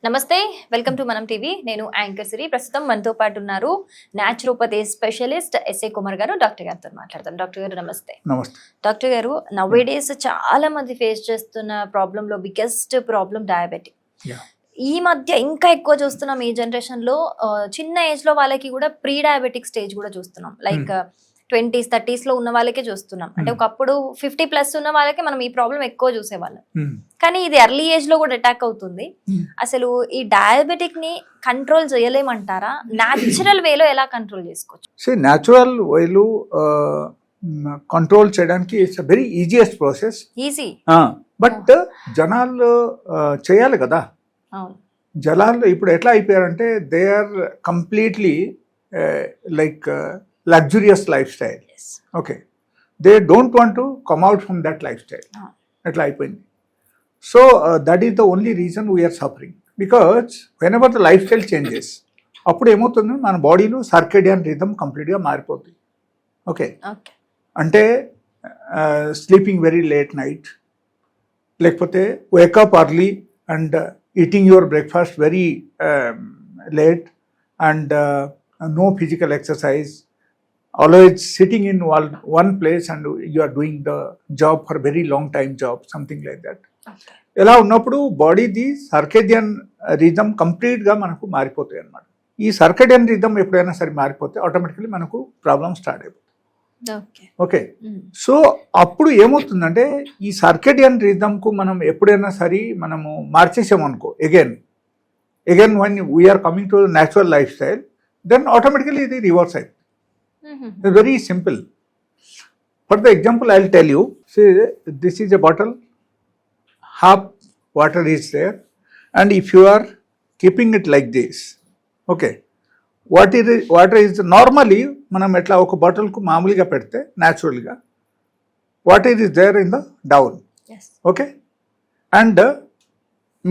నమస్తే, welcome to ManamTv. నేను anchor సిరి. ప్రస్తుతం మనతో పాటు ఉన్నారు న్యాచురోపతి స్పెషలిస్ట్ ఎస్ఏ కుమార్ గారు. డాక్టర్ గారితో మాట్లాడదాం. డాక్టర్ గారు నమస్తే. నమస్తే డాక్టర్ గారు, నౌవేడేస్ చాలా మంది ఫేస్ చేస్తున్న ప్రాబ్లమ్ లో బిగ్గెస్ట్ ప్రాబ్లం డయాబెటిక్. ఈ మధ్య ఇంకా ఎక్కువ చూస్తున్నాం ఈ జనరేషన్ లో. చిన్న ఏజ్ లో వాళ్ళకి కూడా ప్రీ డయాబెటిక్ స్టేజ్ కూడా చూస్తున్నాం. లైక్ 20s 30s లో ఉన్న వాళ్ళకే చూస్తున్నాం. అంటే ఒకప్పుడు 50+ ఉన్న వాళ్ళకే మనం ఈ ప్రాబ్లం ఎక్కువ చూసేవాళ్ళం, కానీ ఇది ఎర్లీ ఏజ్ లో కూడా అటాక్ అవుతుంది. అసలు ఈ డయాబెటిక్ ని కంట్రోల్ చేయలేమంటారా? న్యాచురల్ వేలో ఎలా కంట్రోల్ చేసుకోవచ్చు? న్యాచురల్ వేలో కంట్రోల్ చేయడానికి it's very easiest process. Easy, but జనాలు చేయాలి కదా. జనాలు ఇప్పుడు ఎట్లా అయిపోయారంటే they are completely like luxurious lifestyle. Yes. Okay, they don't want to come out from that lifestyle. Etla ayipoyindi. So that is the only reason we are suffering, because whenever the lifestyle changes appudu emotundi mana body lo circadian rhythm complete ga maaripotundi. Okay, ante sleeping very late night, lekapothe wake up early and eating your breakfast very late, and no physical exercise, always sitting in one place and you are doing the job for very long time job, something like that. ఎలా ఉన్నప్పుడు బాడీది circadian rhythm కంప్లీట్గా మనకు మారిపోతాయి అన్నమాట. ఈ circadian rhythm ఎప్పుడైనా సరే మారిపోతే ఆటోమేటికలీ మనకు ప్రాబ్లమ్ స్టార్ట్ అయిపోతుంది. ఓకే, సో అప్పుడు ఏమవుతుందంటే ఈ సర్కేడియన్ రిథమ్కు మనం ఎప్పుడైనా సరే మనము మార్చేసామనుకో, again one we're coming to natural lifestyle, then automatically ఇది రివర్స్ అయిపోతుంది. It's very simple. For the example, I'll tell you. See, this is a bottle. Half water is there, and if you are keeping it like this, okay, water is normally manam etla oka bottle ku maamuliga pedte naturally ga water is there in the down. Yes. Okay, and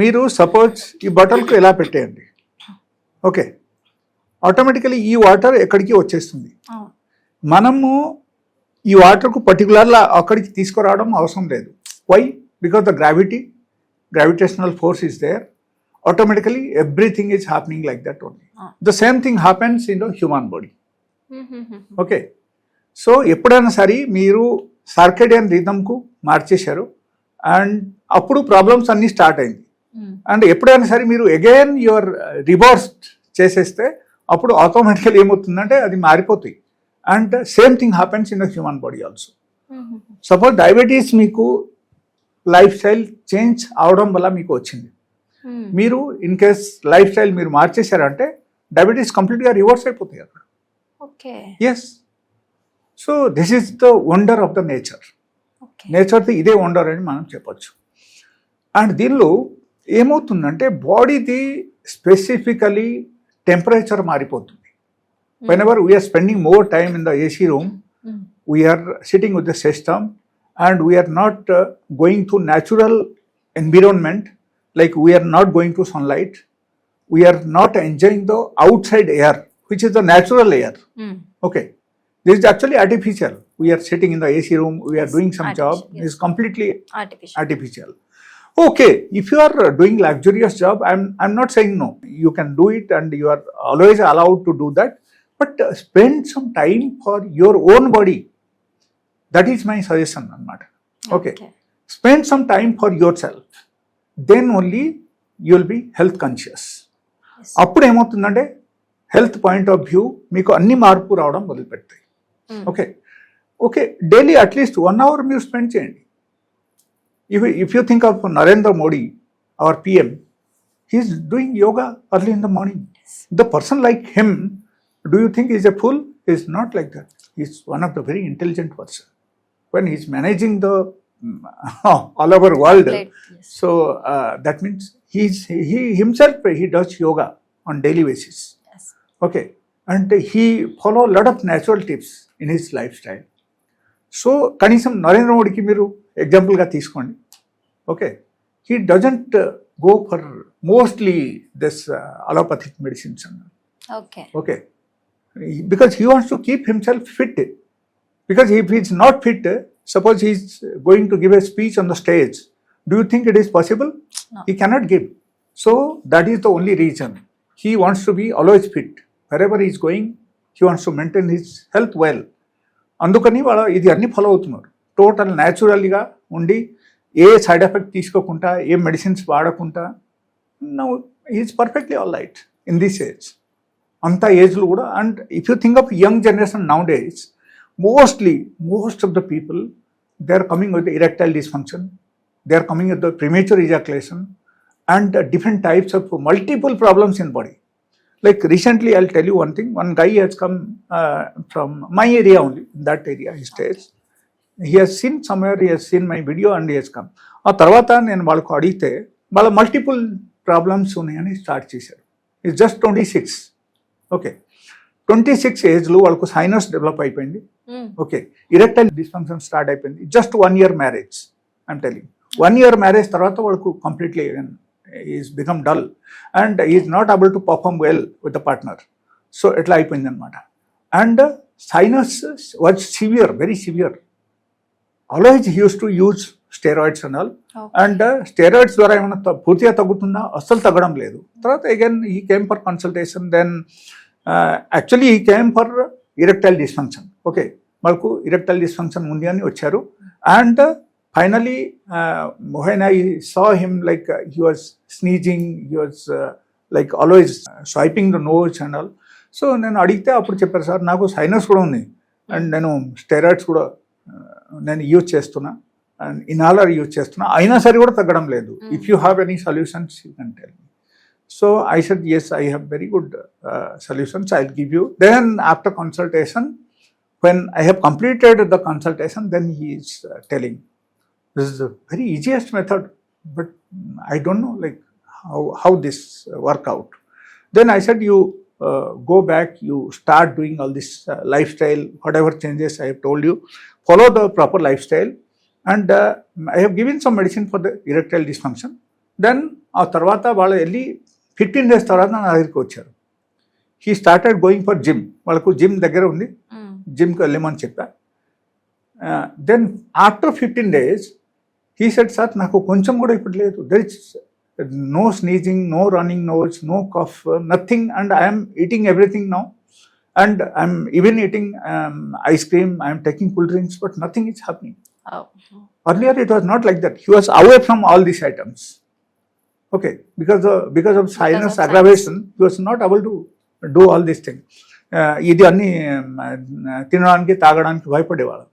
మీరు suppose ఈ బాటిల్కు ఎలా పెట్టేయండి, okay, automatically ఈ water ఎక్కడికి వచ్చేస్తుంది. మనము ఈ వాటర్కు పర్టికులర్గా అక్కడికి తీసుకురావడం అవసరం లేదు. Why? Because the gravitational force is there. Automatically everything is happening like that only. The same thing happens in the human body. Okay, so ఎప్పుడైనా సరే మీరు సర్కేడియన్ రిథమ్కు మార్చేశారు అండ్ అప్పుడు ప్రాబ్లమ్స్ అన్నీ స్టార్ట్ అయింది. అండ్ ఎప్పుడైనా సరే మీరు అగైన్ యువర్ రివర్స్ చేసేస్తే అప్పుడు ఆటోమేటికల్ ఏమవుతుందంటే అది మారిపోతాయి. And same thing happens in the human body also. Suppose diabetes మీకు లైఫ్ స్టైల్ చేంజ్ అవడం వల్ల మీకు వచ్చింది, మీరు ఇన్ కేస్ లైఫ్ స్టైల్ మీరు మార్చేశారంటే డయాబెటీస్ కంప్లీట్గా రివర్స్ అయిపోతాయి అక్కడ. Yes, so this is the wonder of the నేచర్ది ఇదే వండర్ అని మనం చెప్పచ్చు. అండ్ దీనిలో ఏమవుతుందంటే బాడీది స్పెసిఫికలీ టెంపరేచర్ మారిపోతుంది. Whenever we are spending more time in the AC room, we are sitting with the system and we are not going to natural environment, like we are not going to sunlight, we are not enjoying the outside air, which is the natural air. Okay, this is actually artificial. We are sitting in the AC room, we are doing some job, this is completely artificial. Okay, if you are doing luxurious job, I'm not saying no, you can do it and you are always allowed to do that, but spend some time for your own body. That is my suggestion anamata. Okay, spend some time for yourself, then only you will be health conscious. అప్పుడు ఏమవుతుందంటే health point of view మీకు అన్ని మార్పు రావడం మొదలుపెడతాయి. Okay, daily at least 1 hour మీరు spend చేయండి. If you think of Narendra Modi, our PM, he is doing yoga early in the morning. The person like him, do you think he is a fool? He is not like that. He is one of the very intelligent person. When he is managing the all over world, so that means he himself he does yoga on daily basis. Okay, and he follow a lot of natural tips in his lifestyle. So కనీసం నరేంద్ర మోడీకి మీరు ఎగ్జాంపుల్గా తీసుకోండి. Okay, he doesn't go for mostly this allopathic medicines అన్నారు. Okay, because he wants to keep himself fit. Because if he is not fit, suppose he is going to give a speech on the stage, do you think it is possible? He cannot give. So that is the only reason. He wants to be always fit. Wherever he is going, he wants to maintain his health well. అందుకని వాళ్ళు ఇది అన్ని follow అవుతున్నారు. Total న్యాచురల్గా ఉండి ఏ side effect తీసుకోకుండా ఏ medicines వాడకుండా now is perfectly all right in this age. అంత ఏజ్లో కూడా. And if you think of young generation now days, most of the people, they are coming with erectile dysfunction, they are coming with the premature ejaculation and different types of multiple problems in body. Like recently, I'll tell you one thing. One guy has come from my area only, in that area he stays. He has seen somewhere, he has seen my video and he has come. ఆ తర్వాత నేను వాళ్ళకు అడిగితే వాళ్ళ multiple problems ఉన్నాయని start చేశారు. It's just 26. Okay, 26 ఏజ్లో వాళ్ళకు సైనస్ డెవలప్ అయిపోయింది. ఓకే, ఇరెక్టైల్ డిస్ఫంక్షన్ స్టార్ట్ అయిపోయింది. Just 1 year marriage. I'm telling, 1 year marriage తర్వాత వాళ్ళకు completely is become dull and is not able to perform well with the partner. So ఎట్లా అయిపోయింది అనమాట. And sinus was severe, very severe. Always he use to use steroids and all. And steroids ద్వారా ఏమైనా పూర్తిగా తగ్గుతుందా? అస్సలు తగ్గడం లేదు. తర్వాత again he came for consultation. Then actually he came for erectile dysfunction. Okay, మనకు ఇరెక్టైల్ డిస్ఫంక్షన్ ఉంది అని వచ్చారు. And finally when I saw him, like he was sneezing, he was like always swiping the nose and all. So నేను అడిగితే అప్పుడు చెప్పారు, sir నాకు sinus కూడా ఉంది అండ్ నేను స్టెరాయిడ్స్ కూడా నేను యూజ్ చేస్తున్నా అండ్ ఇన్హాలర్ యూజ్ చేస్తున్నా, అయినా సరే కూడా తగ్గడం లేదు. If you have any solutions you can tell me. So I said, yes, I have very good solutions, I'll give you. Then after consultation, when I have completed the consultation, then he is telling, this is the very easiest method, but I don't know like how this work out. Then I said, you go back, you start doing all this lifestyle, whatever changes I have told you, follow the proper lifestyle. And I have given some medicine for the erectile dysfunction. Then ఆ తర్వాత వాళ్ళు వెళ్ళి 15 days తర్వాత నా దగ్గరికి వచ్చారు. He started going for gym. వాళ్ళకు gym దగ్గర ఉంది, జిమ్కి వెళ్ళమని చెప్పా. Then after 15 days he said, sir నాకు కొంచెం కూడా ఇప్పుడు లేదు, there is no sneezing, no running nose, no cough, nothing. And I'm eating everything now and I'm even eating ice cream, I'm taking cool drinks, but nothing is happening. Earlier it was not like that. He was away from all these items. Okay, because of sinus aggravation, he was not able to do all these things. ఇది అన్ని తినడానికి తాగడానికి భయపడేవాళ్ళం.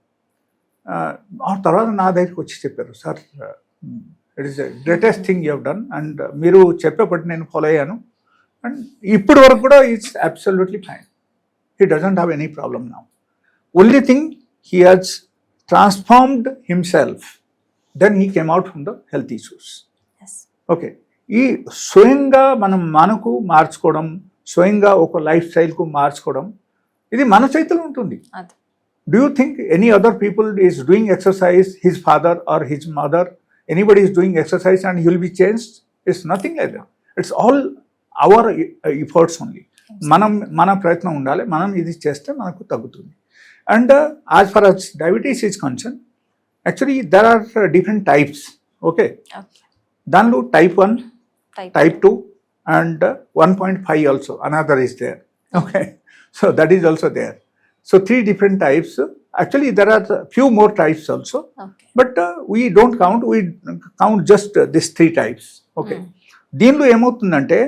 ఆ తర్వాత నా దగ్గరికి వచ్చి చెప్పారు, sir it is the greatest thing you have done and మీరు చెప్పేపటి నేను ఫాలో అయ్యాను అండ్ ఇప్పటి వరకు కూడా it's absolutely fine. He doesn't have any problem now. Only thing he has transformed himself, then he came out from the health issues. Yes. Okay, ఈ స్వయంగా మనకు మార్చుకోవడం, స్వయంగా ఒక లైఫ్ స్టైల్కు మార్చుకోవడం, ఇది మన చేతిలో ఉంటుంది. Do you think any other people is doing exercise, his father or his mother, anybody is doing exercise and he will be changed? It's nothing like that. It's all our efforts only. మన ప్రయత్నం ఉండాలి, మనం ఇది చేస్తే మనకు తగ్గుతుంది. And as far as diabetes is concerned, actually there are different types. Okay. Danlo type 1, type 2 and 1.5 also. Another is there. Okay. So that is also there. So 3 different types. Actually there are few more types also. Okay. But we don't count. We count just these 3 types. Okay. దీనిలో ఏమవుతుందంటే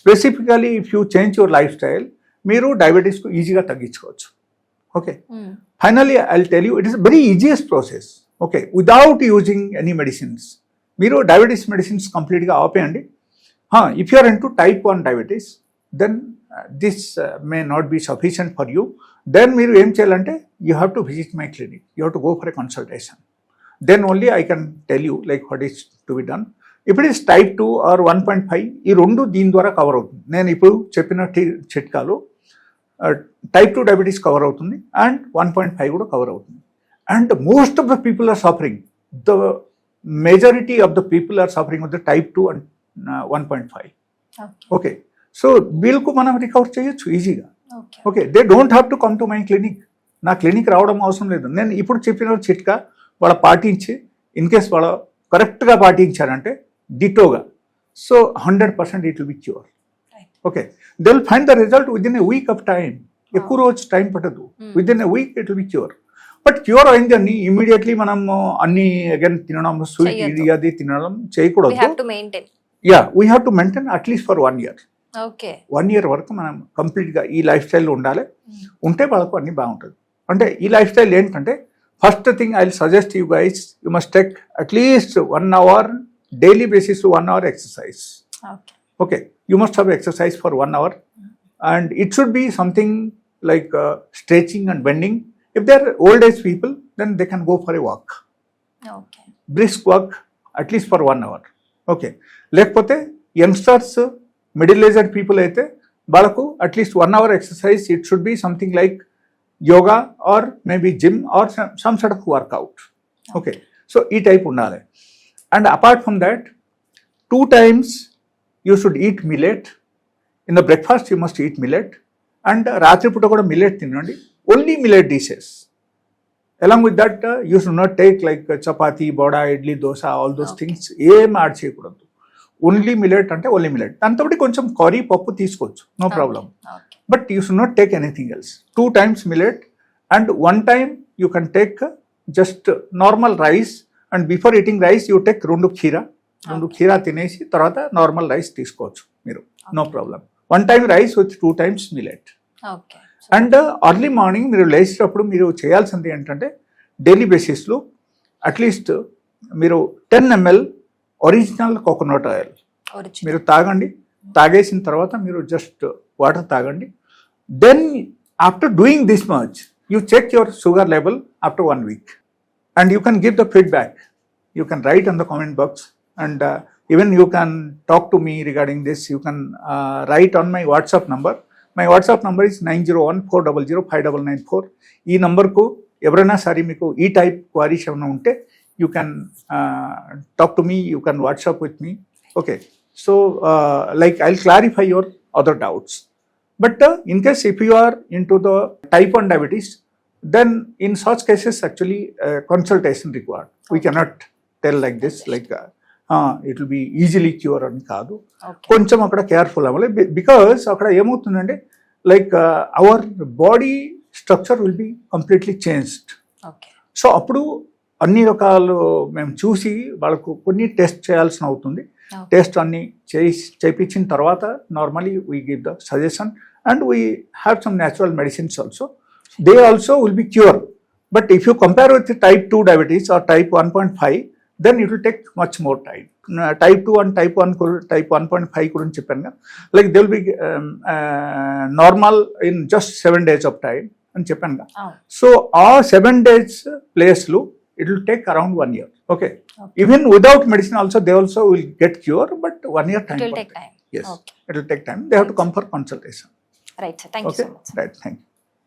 specifically if you change your life style, మీరు డయాబెటీస్కు ఈజీగా తగ్గించుకోవచ్చు. Okay. Finally, I'll tell you, it is a very easiest process. Okay, without using any medicines. మీరు diabetes medicines కంప్లీట్గా ఆపేయండి. If you are into type 1 diabetes, then this may not be sufficient for you. Then మీరు ఏం చేయాలంటే, you have to visit my clinic. You have to go for a consultation. Then only I can tell you like what is to be done. If it is type 2 or 1.5, ఈ రెండు దీని ద్వారా cover అవుతుంది. నేను ఇప్పుడు చెప్పిన చిట్కాలు type 2 diabetes cover అవుతుంది అండ్ 1.5 కూడా కవర్ అవుతుంది. And most of the people are suffering, the majority of the people are suffering with the type 2 and 1.5. Okay, so వీళ్ళకు మనం రికవర్ చేయొచ్చు ఈజీగా. Okay, they don't have to come to my clinic. నా clinic రావడం అవసరం లేదు. నేను ఇప్పుడు చెప్పిన చిట్కా వాళ్ళ పాటించి, ఇన్ కేస్ వాళ్ళ కరెక్ట్గా పాటించారంటే డిటోగా So 100% it will be cure. Right. Okay. They will find the result within a week of time. ఎక్కువ రోజు టైం పట్టదు, with in a week it will be cure. But cure అయిందని ఇమీడియట్లీ మనం అన్ని again తినడం, sweet ఇది అది తినడం చేయకూడదు. Yeah, we have to maintain at least for 1 year. 1 year వరకు మనం కంప్లీట్గా ఈ లైఫ్ స్టైల్లో ఉండాలి. ఉంటే వాళ్ళకు అన్ని బాగుంటుంది. అంటే ఈ లైఫ్ స్టైల్ ఏంటంటే, first thing I will suggest you guys, you must take at least 1 hour daily basis 1 hour exercise. Okay, you must have exercise for 1 hour and it should be something like stretching and bending. If they are old age people, then they can go for a walk. Okay. Brisk walk at least for 1 hour. Okay. లేకపోతే youngsters, middle aged people అయితే వాళ్ళకు అట్లీస్ట్ 1 hour exercise. It should be something like yoga or maybe gym or some sort of workout. Okay, so ఈ type ఉండాలి. And apart from that 2 times you should eat millet. In the breakfast you must eat millet, and రాత్రి పూట కూడా millet తినండి. Only millet dishes. along with that you should not take like chapati, boda, idli, dosa, all those things. ఏం add చేయకూడదు. Only millet అంటే only millet. దాంతో కొంచెం curry, పప్పు తీసుకోవచ్చు, no problem. But you should not take anything else. 2 times millet and 1 time you can take just normal rice. And before eating rice you take 2 kheera తినేసి తర్వాత normal rice తీసుకోవచ్చు మీరు, no problem. 1 time rice with 2 times millet. And early morning మీరు లేచేటప్పుడు మీరు చేయాల్సింది ఏంటంటే, daily బేసిస్లో అట్లీస్ట్ మీరు 10 ml ఒరిజినల్ కోకోనట్ ఆయిల్ మీరు తాగండి. తాగేసిన తర్వాత మీరు జస్ట్ వాటర్ తాగండి. Then after doing this much you check your sugar level after 1 week and you can give the feedback. You can write on the comment box and even you can talk to me regarding this. You can write on my WhatsApp number. My WhatsApp number is 9014005994. ఈ నంబర్కు ఎవరైనా సరే మీకు ఈ type queries ఏమైనా ఉంటే you can talk to me, you can WhatsApp with me. Okay, so like I'll clarify your other doubts. But in case if you are into the type 1 diabetes, then in such cases actually consultation required. We cannot tell like this, like it will be easily cure అని కాదు. కొంచెం అక్కడ careful అవ్వాలి. Because అక్కడ ఏమవుతుందంటే, like our body structure will be completely changed. So అప్పుడు అన్ని రకాలు మేము చూసి వాళ్ళకు కొన్ని టెస్ట్ చేయాల్సిన అవుతుంది. టెస్ట్ అన్ని చేయించిన తర్వాత normally we give the suggestion and we have some natural medicines also. They also will be cure. But if you compare with type 2 diabetes or type 1.5, then it will take much more time. Type 2 and type 1.5 గురించి చెప్పాను కదా, like they will be normal in just 7 days of time అని చెప్పాను కదా. So ఆ 7 days ప్లేస్లో it will take around 1 year. Okay. Even without medicine also, they also will get cure, but 1 year time. It will take time. Yes, it will take time. They have to come for consultation. Right, sir. Thank you so much. Right, thank you.